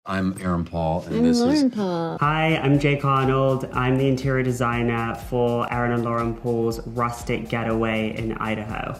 I'm Aaron Paul, and I'm this Lauren is... Paul. Hi, I'm Jake Arnold. I'm the interior designer for Aaron and Lauren Paul's Rustic Getaway in Idaho.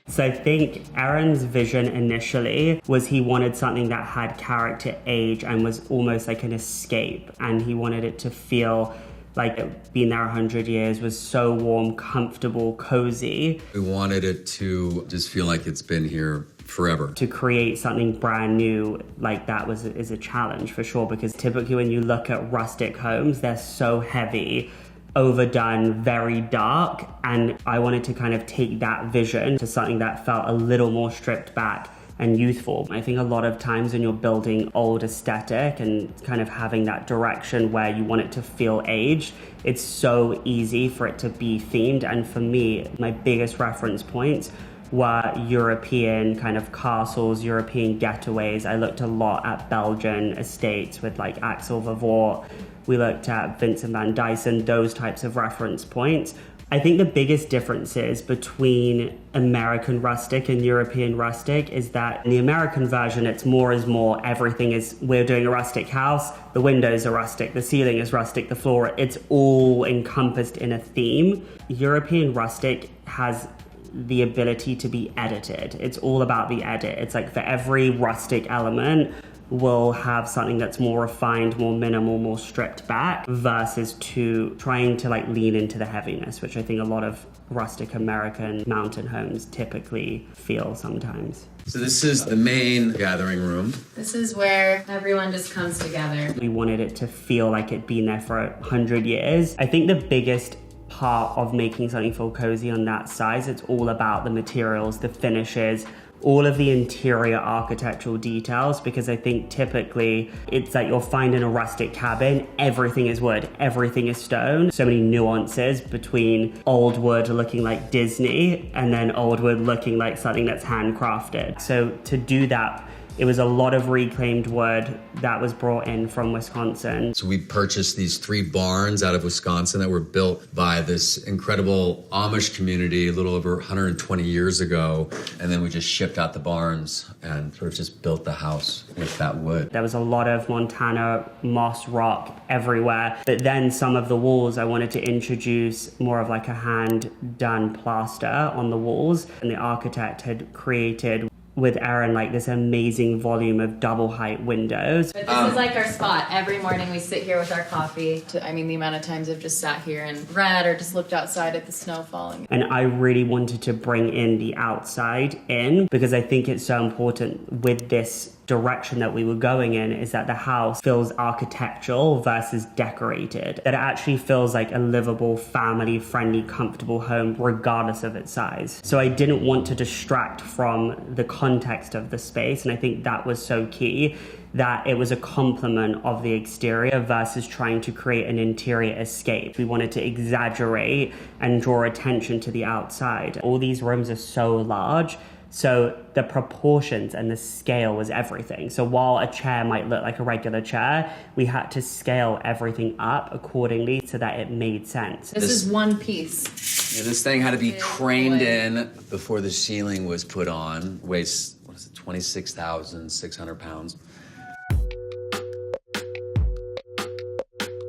So I think Aaron's vision initially was he wanted something that had character, age, and was almost like an escape. And he wanted it to feel like it being there 100 years was so warm, comfortable, cozy. We wanted it to just feel like it's been here forever. To create something brand new like that is a challenge for sure, because typically when you look at rustic homes, they're so heavy, overdone, very dark, and I wanted to kind of take that vision to something that felt a little more stripped back and youthful. I think a lot of times when you're building old aesthetic and kind of having that direction where you want it to feel aged, it's so easy for it to be themed. And for me, my biggest reference points were European kind of castles, European getaways. I looked a lot at Belgian estates with like Axel Vervoort. We looked at Vincent van Dyson, those types of reference points. I think the biggest differences between American rustic and European rustic is that in the American version, it's more is more. Everything is, we're doing a rustic house, the windows are rustic, the ceiling is rustic, the floor, it's all encompassed in a theme. European rustic has the ability to be edited. It's all about the edit. It's like for every rustic element, we'll have something that's more refined, more minimal, more stripped back, versus to trying to like lean into the heaviness, which I think a lot of rustic American mountain homes typically feel sometimes. So this is the main gathering room. This is where everyone just comes together. We wanted it to feel like it'd been there for 100 years. I think the biggest part of making something feel cozy on that size, it's all about the materials, the finishes, all of the interior architectural details, because I think typically it's like you'll find in a rustic cabin, everything is wood, everything is stone. So many nuances between old wood looking like Disney and then old wood looking like something that's handcrafted. So to do that, it was a lot of reclaimed wood that was brought in from Wisconsin. So we purchased these 3 barns out of Wisconsin that were built by this incredible Amish community a little over 120 years ago. And then we just shipped out the barns and sort of just built the house with that wood. There was a lot of Montana moss rock everywhere. But then some of the walls, I wanted to introduce more of like a hand-done plaster on the walls. And the architect had created with Aaron like this amazing volume of double height windows. But this is like our spot. Every morning we sit here with our coffee. The amount of times I've just sat here and read or just looked outside at the snow falling. And I really wanted to bring in the outside in, because I think it's so important with this direction that we were going in, is that the house feels architectural versus decorated. That it actually feels like a livable, family-friendly, comfortable home regardless of its size. So I didn't want to distract from the context of the space, and I think that was so key, that it was a complement of the exterior versus trying to create an interior escape. We wanted to exaggerate and draw attention to the outside. All these rooms are so large, so the proportions and the scale was everything. So while a chair might look like a regular chair, we had to scale everything up accordingly so that it made sense. This is one piece. Yeah, this thing had to be craned in before the ceiling was put on. Weighs, 26,600 pounds.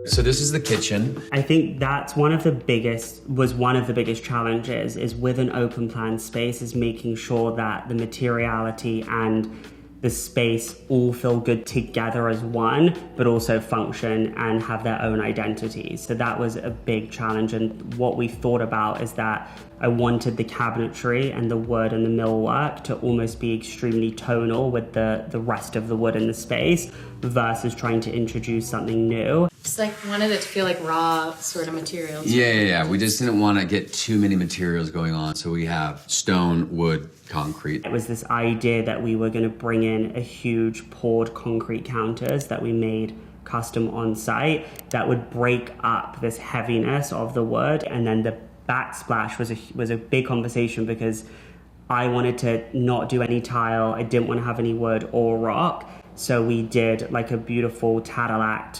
So this is the kitchen. I think that's one of the biggest challenges is with an open plan space, is making sure that the materiality and the space all feel good together as one, but also function and have their own identities. So that was a big challenge. And what we thought about is that I wanted the cabinetry and the wood and the millwork to almost be extremely tonal with the rest of the wood in the space versus trying to introduce something new. Just like wanted it to feel like raw sort of materials. Yeah. We just didn't want to get too many materials going on. So we have stone, wood, concrete. It was this idea that we were going to bring in a huge poured concrete counters that we made custom on site that would break up this heaviness of the wood. And then the backsplash was a big conversation, because I wanted to not do any tile. I didn't want to have any wood or rock. So we did like a beautiful Tadillac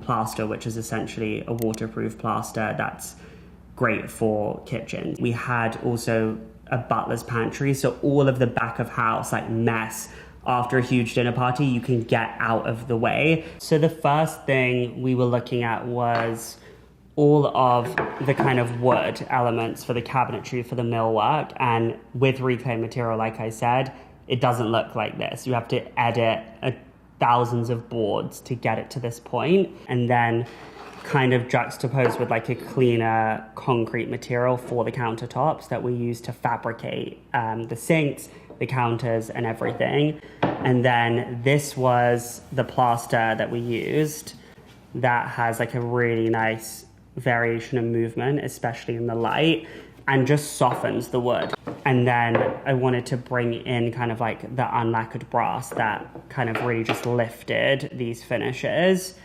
plaster, which is essentially a waterproof plaster that's great for kitchen. We had also a butler's pantry. So all of the back of house, like mess after a huge dinner party, you can get out of the way. So the first thing we were looking at was all of the kind of wood elements for the cabinetry for the millwork. And with reclaimed material, like I said, it doesn't look like this. You have to edit thousands of boards to get it to this point, and then kind of juxtaposed with like a cleaner concrete material for the countertops that we use to fabricate the sinks, the counters, and everything. And then this was the plaster that we used that has like a really nice variation of movement, especially in the light, and just softens the wood. And then I wanted to bring in kind of like the unlacquered brass that kind of really just lifted these finishes,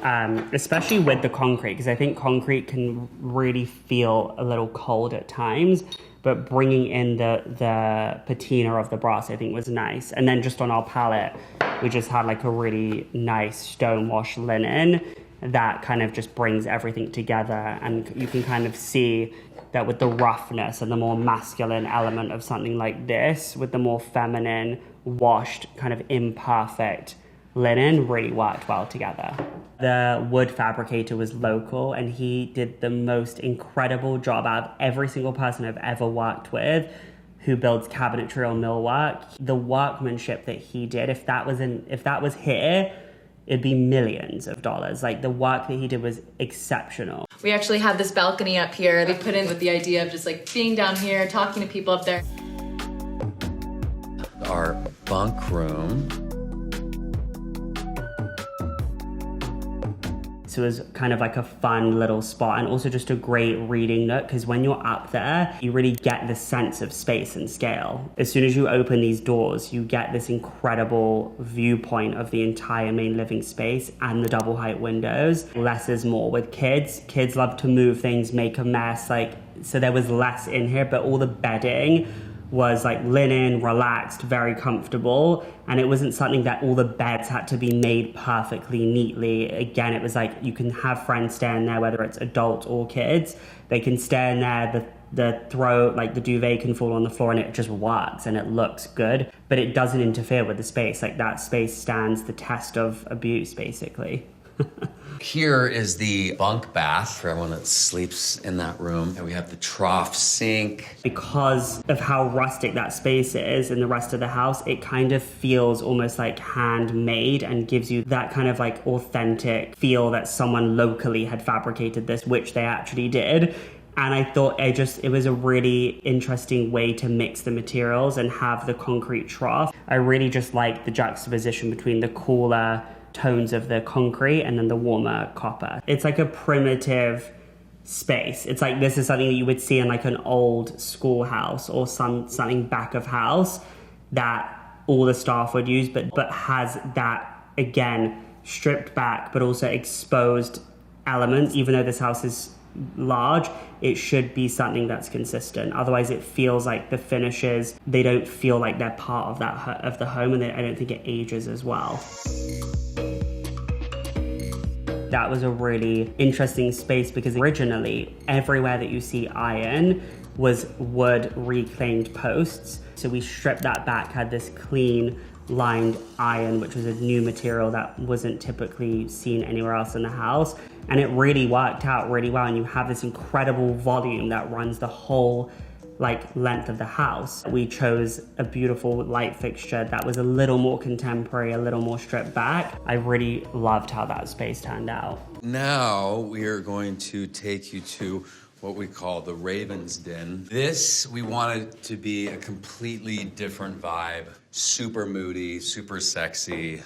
especially with the concrete, because I think concrete can really feel a little cold at times, but bringing in the patina of the brass I think was nice. And then just on our palette, we just had like a really nice stonewash linen that kind of just brings everything together. And you can kind of see that with the roughness and the more masculine element of something like this, with the more feminine, washed, kind of imperfect linen, really worked well together. The wood fabricator was local, and he did the most incredible job out of every single person I've ever worked with who builds cabinetry or millwork. The workmanship that he did, if that was here, it'd be millions of dollars. Like, the work that he did was exceptional. We actually have this balcony up here. We put in with the idea of just like being down here, talking to people up there. Our bunk room. So it was kind of like a fun little spot, and also just a great reading nook, because when you're up there, you really get the sense of space and scale. As soon as you open these doors, you get this incredible viewpoint of the entire main living space and the double height windows. Less is more with kids. Kids love to move things, make a mess, so there was less in here, but all the bedding was like linen, relaxed, very comfortable. And it wasn't something that all the beds had to be made perfectly neatly. Again, it was like you can have friends stay in there, whether it's adults or kids. They can stay in there, the duvet can fall on the floor, and it just works and it looks good, but it doesn't interfere with the space. Like, that space stands the test of abuse, basically. Here is the bunk bath for everyone that sleeps in that room. And we have the trough sink. Because of how rustic that space is in the rest of the house, it kind of feels almost like handmade and gives you that kind of like authentic feel that someone locally had fabricated this, which they actually did. And I thought it was a really interesting way to mix the materials and have the concrete trough. I really just like the juxtaposition between the cooler tones of the concrete and then the warmer copper. It's like a primitive space. It's like this is something that you would see in like an old schoolhouse or something back of house that all the staff would use, but has that, again, stripped back but also exposed elements. Even though this house is large, it should be something that's consistent. Otherwise it feels like the finishes, they don't feel like they're part of the home, and I don't think it ages as well. That was a really interesting space, because originally everywhere that you see iron was wood reclaimed posts. So we stripped that back, had this clean lined iron, which was a new material that wasn't typically seen anywhere else in the house. And it really worked out really well. And you have this incredible volume that runs the whole length of the house. We chose a beautiful light fixture that was a little more contemporary, a little more stripped back. I really loved how that space turned out. Now we are going to take you to what we call the Raven's Den. This, we wanted to be a completely different vibe. Super moody, super sexy.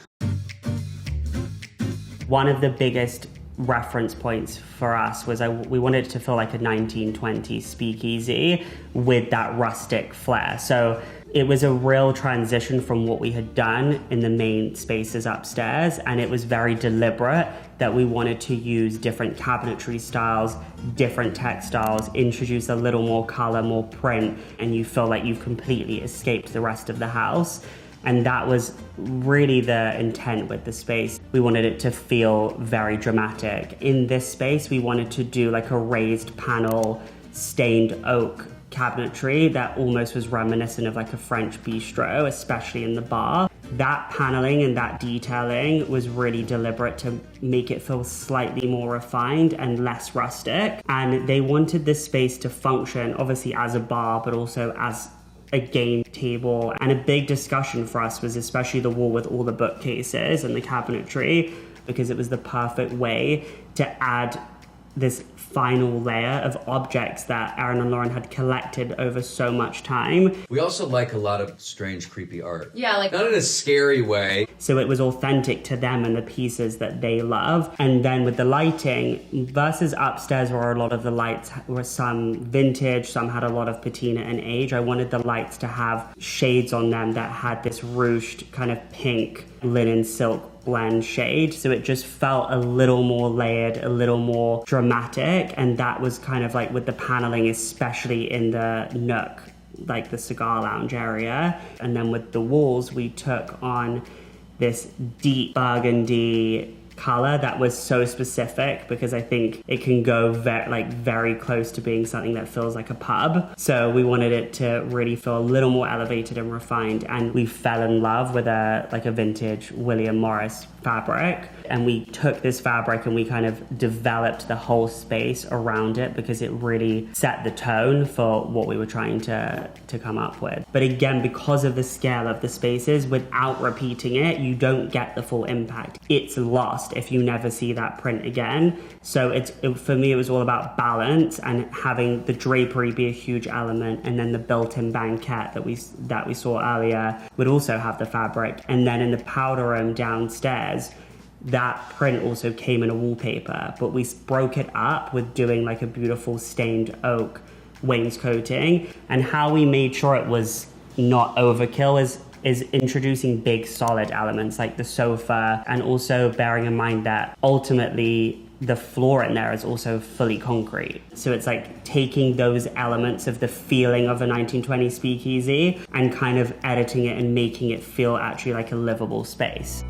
One of the biggest reference points for us was we wanted it to feel like a 1920s speakeasy with that rustic flair. So it was a real transition from what we had done in the main spaces upstairs, and it was very deliberate that we wanted to use different cabinetry styles, different textiles, introduce a little more color, more print, and you feel like you've completely escaped the rest of the house. And that was really the intent with the space. We wanted it to feel very dramatic. In this space, we wanted to do like a raised panel, stained oak cabinetry that almost was reminiscent of like a French bistro, especially in the bar. That paneling and that detailing was really deliberate to make it feel slightly more refined and less rustic. And they wanted this space to function obviously as a bar, but also as a game table. And a big discussion for us was especially the wall with all the bookcases and the cabinetry, because it was the perfect way to add this final layer of objects that Erin and Lauren had collected over so much time. We also like a lot of strange, creepy art. Yeah, like not in a scary way. So it was authentic to them and the pieces that they love. And then with the lighting, versus upstairs where a lot of the lights were some vintage, some had a lot of patina and age, I wanted the lights to have shades on them that had this ruched kind of pink linen silk blend shade, so it just felt a little more layered, a little more dramatic. And that was kind of like with the paneling, especially in the nook, like the cigar lounge area. And then with the walls, we took on this deep burgundy color that was so specific, because I think it can go very close to being something that feels like a pub. So we wanted it to really feel a little more elevated and refined, and we fell in love with a vintage William Morris fabric. And we took this fabric and we kind of developed the whole space around it, because it really set the tone for what we were trying to come up with. But again, because of the scale of the spaces, without repeating it, you don't get the full impact. It's lost if you never see that print again. So for me, it was all about balance and having the drapery be a huge element, and then the built-in banquette that we saw earlier would also have the fabric. And then in the powder room downstairs, that print also came in a wallpaper, but we broke it up with doing like a beautiful stained oak wainscoting. And how we made sure it was not overkill is introducing big solid elements like the sofa, and also bearing in mind that ultimately the floor in there is also fully concrete. So it's like taking those elements of the feeling of a 1920s speakeasy and kind of editing it and making it feel actually like a livable space.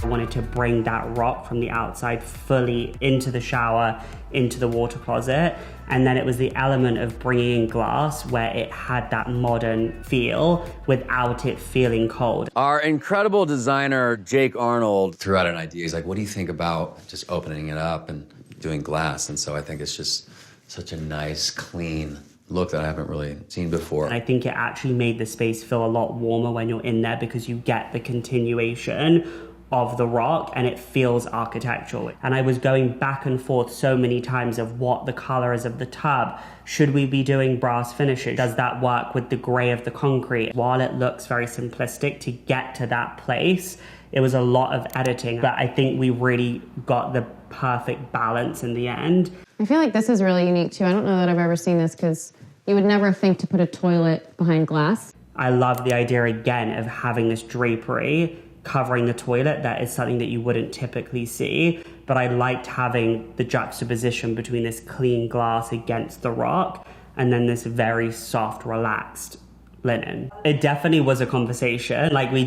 I wanted to bring that rock from the outside fully into the shower, into the water closet. And then it was the element of bringing in glass where it had that modern feel without it feeling cold. Our incredible designer, Jake Arnold, threw out an idea. He's like, what do you think about just opening it up and doing glass? And so I think it's just such a nice, clean look that I haven't really seen before. And I think it actually made the space feel a lot warmer when you're in there, because you get the continuation of the rock and it feels architectural. And I was going back and forth so many times of what the color is of the tub. Should we be doing brass finishes? Does that work with the gray of the concrete? While it looks very simplistic, to get to that place, it was a lot of editing, but I think we really got the perfect balance in the end. I feel like this is really unique too. I don't know that I've ever seen this, because you would never think to put a toilet behind glass. I love the idea again of having this drapery covering the toilet. That is something that you wouldn't typically see, but I liked having the juxtaposition between this clean glass against the rock and then this very soft, relaxed linen. It definitely was a conversation. Like we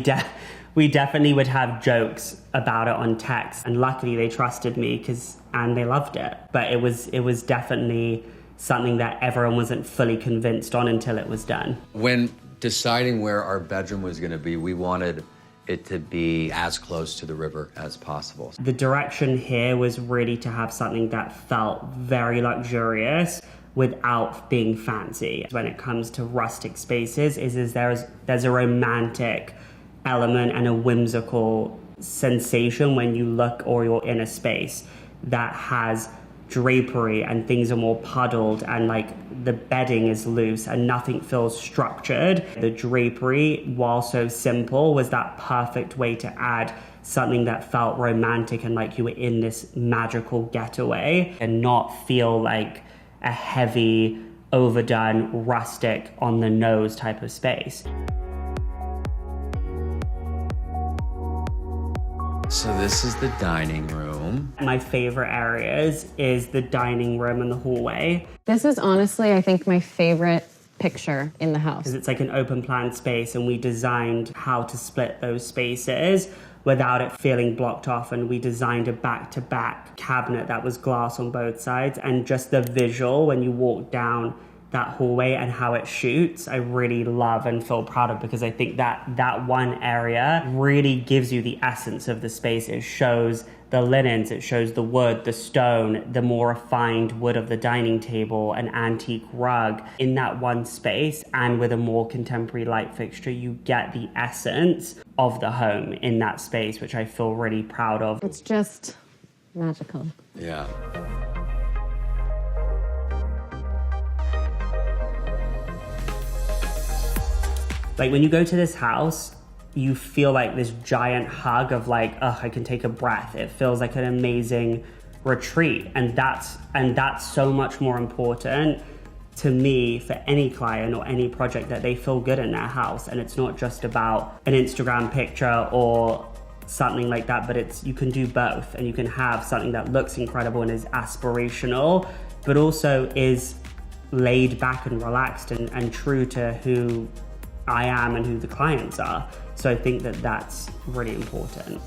definitely would have jokes about it on text, and luckily they trusted me and they loved it. But it was definitely something that everyone wasn't fully convinced on until it was done. When deciding where our bedroom was going to be, we wanted it to be as close to the river as possible. The direction here was really to have something that felt very luxurious without being fancy. When it comes to rustic spaces, there's a romantic element and a whimsical sensation when you look or you're in a space that has drapery and things are more puddled and like the bedding is loose and nothing feels structured. The drapery, while so simple, was that perfect way to add something that felt romantic and like you were in this magical getaway and not feel like a heavy, overdone, rustic, on the nose type of space. So this is the dining room. My favorite areas is the dining room and the hallway. This is honestly, I think, my favorite picture in the house. Because it's like an open plan space, and we designed how to split those spaces without it feeling blocked off. And we designed a back-to-back cabinet that was glass on both sides, and just the visual when you walk down that hallway and how it shoots, I really love and feel proud of, because I think that one area really gives you the essence of the space. It shows the linens, it shows the wood, the stone, the more refined wood of the dining table, an antique rug in that one space, and with a more contemporary light fixture, you get the essence of the home in that space, which I feel really proud of. It's just magical. Yeah. Like when you go to this house, you feel like this giant hug of like, I can take a breath. It feels like an amazing retreat. And that's so much more important to me for any client or any project, that they feel good in their house. And it's not just about an Instagram picture or something like that, but you can do both, and you can have something that looks incredible and is aspirational, but also is laid back and relaxed and true to who I am and who the clients are. So I think that that's really important.